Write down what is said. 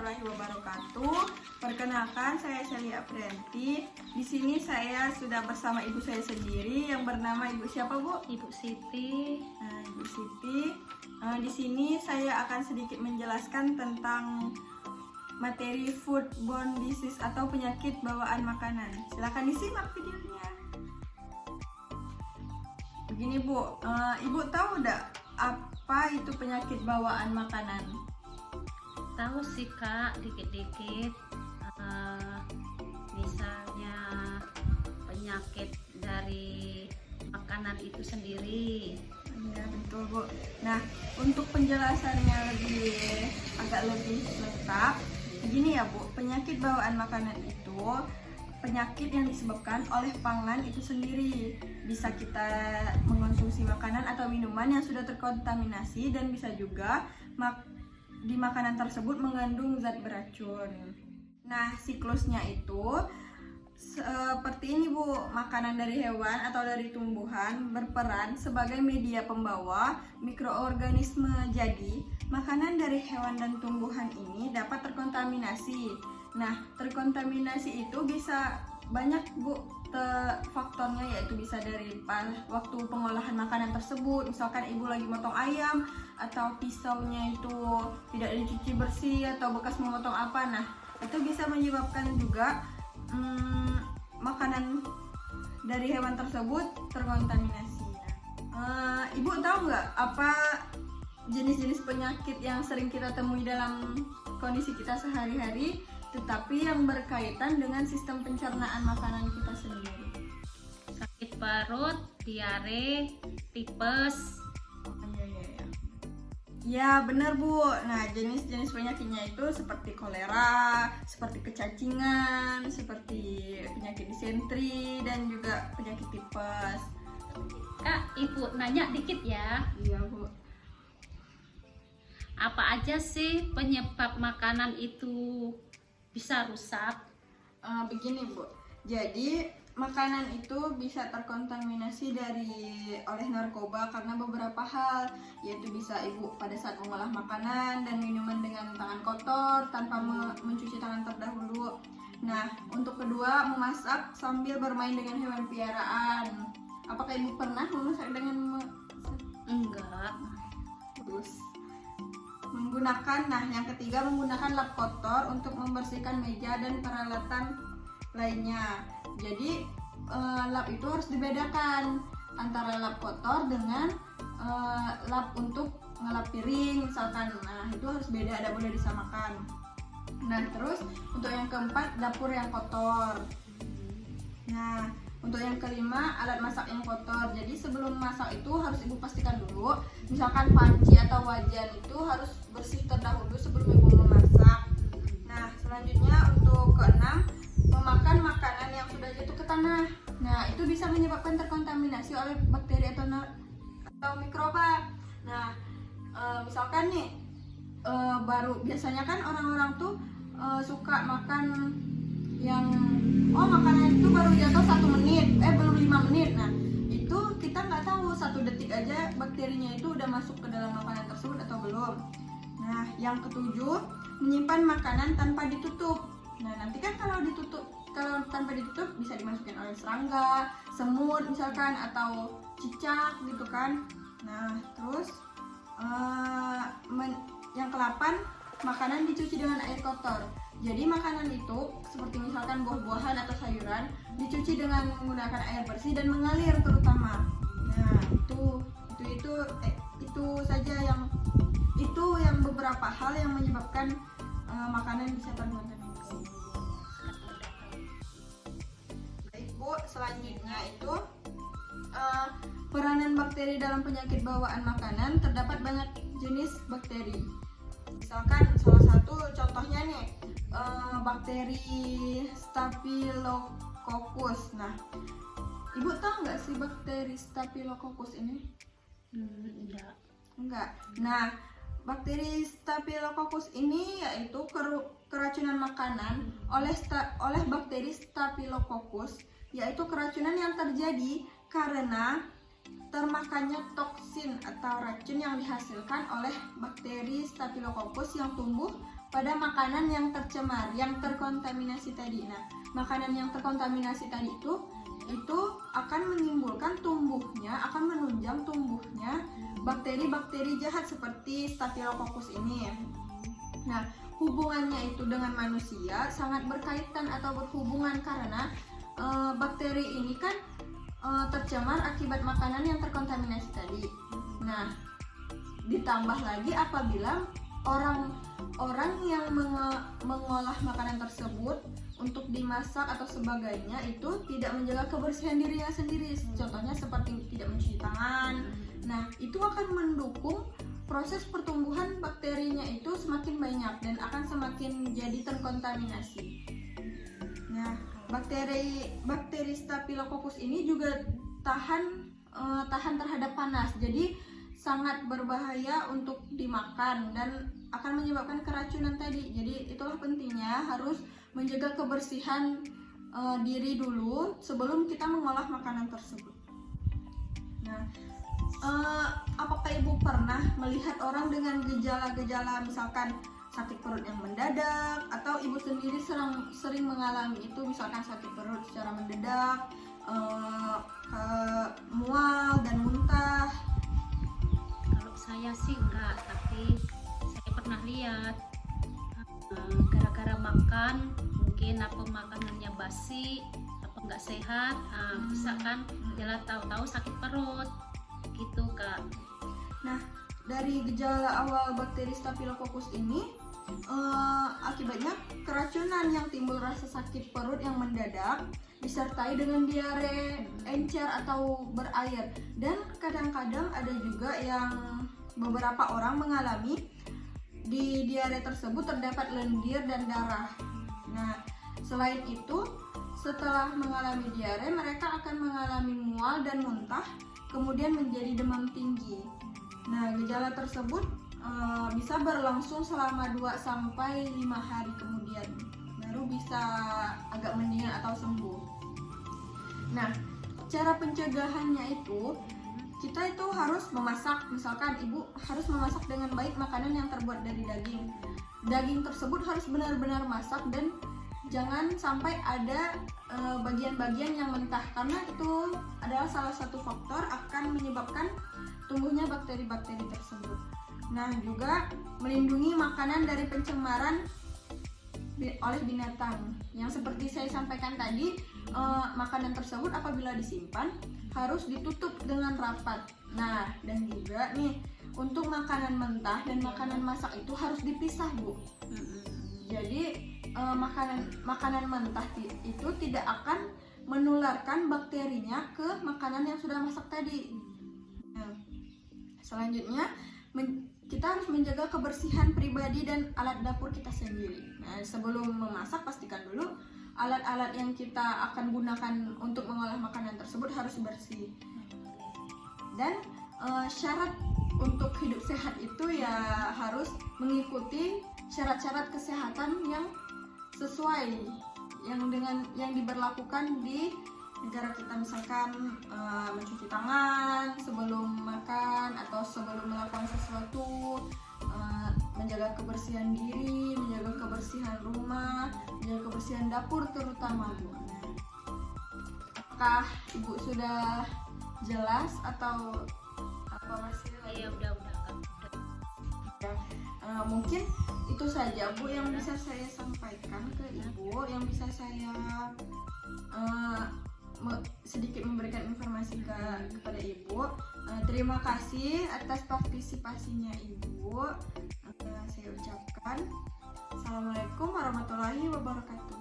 warahmatullahi wabarakatuh. Perkenalkan, saya Sally Aprianti. Di sini saya sudah bersama ibu saya sendiri yang bernama Ibu siapa, Bu? Ibu Siti. Nah, Ibu Siti. Di sini saya akan sedikit menjelaskan tentang materi foodborne disease atau penyakit bawaan makanan. Silakan disimak videonya. Begini, Bu. Ibu tahu enggak apa itu penyakit bawaan makanan? Tahu sih Kak, dikit-dikit. Misalnya penyakit dari makanan itu sendiri. Ya, betul, Bu. Nah, untuk penjelasannya agak lebih lengkap, begini ya, Bu. Penyakit bawaan makanan itu penyakit yang disebabkan oleh pangan itu sendiri. Bisa kita mengonsumsi makanan atau minuman yang sudah terkontaminasi, dan bisa juga di makanan tersebut mengandung zat beracun. Nah, siklusnya itu seperti ini, Bu. Makanan dari hewan atau dari tumbuhan berperan sebagai media pembawa mikroorganisme. Jadi, makanan dari hewan dan tumbuhan ini dapat terkontaminasi. Nah, terkontaminasi itu bisa banyak, Bu, faktornya, yaitu bisa dari waktu pengolahan makanan tersebut. Misalkan ibu lagi motong ayam atau pisaunya itu tidak dicuci bersih atau bekas memotong apa. Nah, itu bisa menyebabkan juga makanan dari hewan tersebut terkontaminasi. Ibu tahu nggak apa jenis-jenis penyakit yang sering kita temui dalam kondisi kita sehari-hari, tetapi yang berkaitan dengan sistem pencernaan makanan kita sendiri? Sakit perut, diare, tipes. Ya, benar, Bu. Nah, jenis-jenis penyakitnya itu seperti kolera, seperti kecacingan, seperti penyakit disentri, dan juga penyakit tipes. Kak, Ibu nanya dikit ya. Iya, Bu. Apa aja sih penyebab makanan itu bisa rusak? Begini, Bu. Jadi makanan itu bisa terkontaminasi oleh narkoba karena beberapa hal, yaitu bisa ibu pada saat mengolah makanan dan minuman dengan tangan kotor tanpa mencuci tangan terdahulu. Nah, untuk kedua, memasak sambil bermain dengan hewan piaraan. Apakah ibu pernah memasak dengan Enggak. terus yang ketiga, menggunakan lap kotor untuk membersihkan meja dan peralatan lainnya. Jadi lap itu harus dibedakan antara lap kotor dengan lap untuk ngelap piring misalkan. Nah, itu harus beda, tidak boleh disamakan. Nah, terus untuk yang keempat, dapur yang kotor. Nah, untuk yang kelima, alat masak yang kotor. Jadi sebelum masak itu harus ibu pastikan dulu, misalkan panci atau wajan itu harus bersih terdahulu sebelum ibu memasak. Nah, selanjutnya untuk keenam, memakan makanan yang sudah jatuh ke tanah. Nah, itu bisa menyebabkan terkontaminasi oleh bakteri atau mikroba. Nah, misalkan nih, biasanya kan orang-orang tuh suka makan yang makanan itu baru jatuh 1 menit, belum 5 menit. Nah, itu kita nggak tahu 1 detik aja bakterinya itu udah masuk ke dalam makanan tersebut atau belum. Nah, yang ketujuh, menyimpan makanan tanpa ditutup. Nah, nanti kan kalau tanpa ditutup bisa dimasukin oleh serangga, semut misalkan, atau cicak gitu kan. Nah, terus yang ke-8, makanan dicuci dengan air kotor. Jadi makanan itu seperti misalkan buah-buahan atau sayuran dicuci dengan menggunakan air bersih dan mengalir terutama. Nah, itu saja yang beberapa hal yang menyebabkan makanan bisa terkontaminasi. Baik, Bu, selanjutnya itu peranan bakteri dalam penyakit bawaan makanan. Terdapat banyak jenis bakteri. Misalkan salah satu contohnya nih, bakteri Staphylococcus. Nah, ibu tahu nggak sih bakteri Staphylococcus ini? Enggak. Nah, bakteri Staphylococcus ini yaitu keracunan makanan oleh bakteri Staphylococcus, yaitu keracunan yang terjadi karena termakannya toksin atau racun yang dihasilkan oleh bakteri Staphylococcus yang tumbuh pada makanan yang tercemar, yang terkontaminasi tadi. Nah, makanan yang terkontaminasi tadi itu akan menimbulkan akan menunjang tumbuhnya bakteri-bakteri jahat seperti Staphylococcus ini. Nah, hubungannya itu dengan manusia sangat berkaitan atau berhubungan karena bakteri ini kan tercemar akibat makanan yang terkontaminasi tadi. Nah, ditambah lagi apabila orang yang mengolah makanan tersebut untuk dimasak atau sebagainya itu tidak menjaga kebersihan dirinya sendiri. Contohnya seperti tidak mencuci tangan. Nah, itu akan mendukung proses pertumbuhan bakterinya itu semakin banyak dan akan semakin jadi terkontaminasi. Nah, bakteri Staphylococcus ini juga tahan terhadap panas. Jadi sangat berbahaya untuk dimakan dan akan menyebabkan keracunan tadi. Jadi itulah pentingnya harus menjaga kebersihan diri dulu sebelum kita mengolah makanan tersebut. Nah, apakah Ibu pernah melihat orang dengan gejala-gejala misalkan sakit perut yang mendadak, atau Ibu sendiri sering mengalami itu, misalkan sakit perut secara mendadak, mual dan muntah? Kalau saya sih enggak, tapi saya pernah lihat gara-gara makan, mungkin makanannya basi, nggak sehat, bisa kan gejala tahu-tahu sakit perut gitu Kak. Nah, dari gejala awal bakteri Staphylococcus ini akibatnya keracunan yang timbul rasa sakit perut yang mendadak disertai dengan diare, encer atau berair, dan kadang-kadang ada juga yang beberapa orang mengalami di diare tersebut terdapat lendir dan darah. Nah, selain itu setelah mengalami diare mereka akan mengalami mual dan muntah, kemudian menjadi demam tinggi. Nah, gejala tersebut bisa berlangsung selama 2-5 hari kemudian baru bisa agak mendingan atau sembuh. Nah, cara pencegahannya itu kita itu harus memasak, misalkan Ibu harus memasak dengan baik makanan yang terbuat dari daging. Daging tersebut harus benar-benar masak dan jangan sampai ada bagian-bagian yang mentah, karena itu adalah salah satu faktor akan menyebabkan tumbuhnya bakteri-bakteri tersebut. Nah, juga melindungi makanan dari pencemaran oleh binatang. Yang seperti saya sampaikan tadi, makanan tersebut apabila disimpan harus ditutup dengan rapat. Nah, dan juga nih untuk makanan mentah dan makanan masak itu harus dipisah, Bu. Jadi makanan mentah itu tidak akan menularkan bakterinya ke makanan yang sudah masak tadi. Nah, selanjutnya kita harus menjaga kebersihan pribadi dan alat dapur kita sendiri. Nah, sebelum memasak pastikan dulu alat-alat yang kita akan gunakan untuk mengolah makanan tersebut harus bersih. Dan syarat untuk hidup sehat itu ya harus mengikuti syarat-syarat kesehatan yang sesuai yang diberlakukan di negara kita, misalkan mencuci tangan sebelum makan atau sebelum melakukan sesuatu, menjaga kebersihan diri, menjaga kebersihan rumah, menjaga kebersihan dapur terutama, Bu. Apakah Ibu sudah jelas atau apa masih? Ya udah Kak. Mungkin itu saja, Bu, yang bisa saya sampaikan ke Ibu, yang bisa saya sedikit memberikan informasi kepada Ibu. Terima kasih atas partisipasinya Ibu. Saya ucapkan Assalamualaikum warahmatullahi wabarakatuh.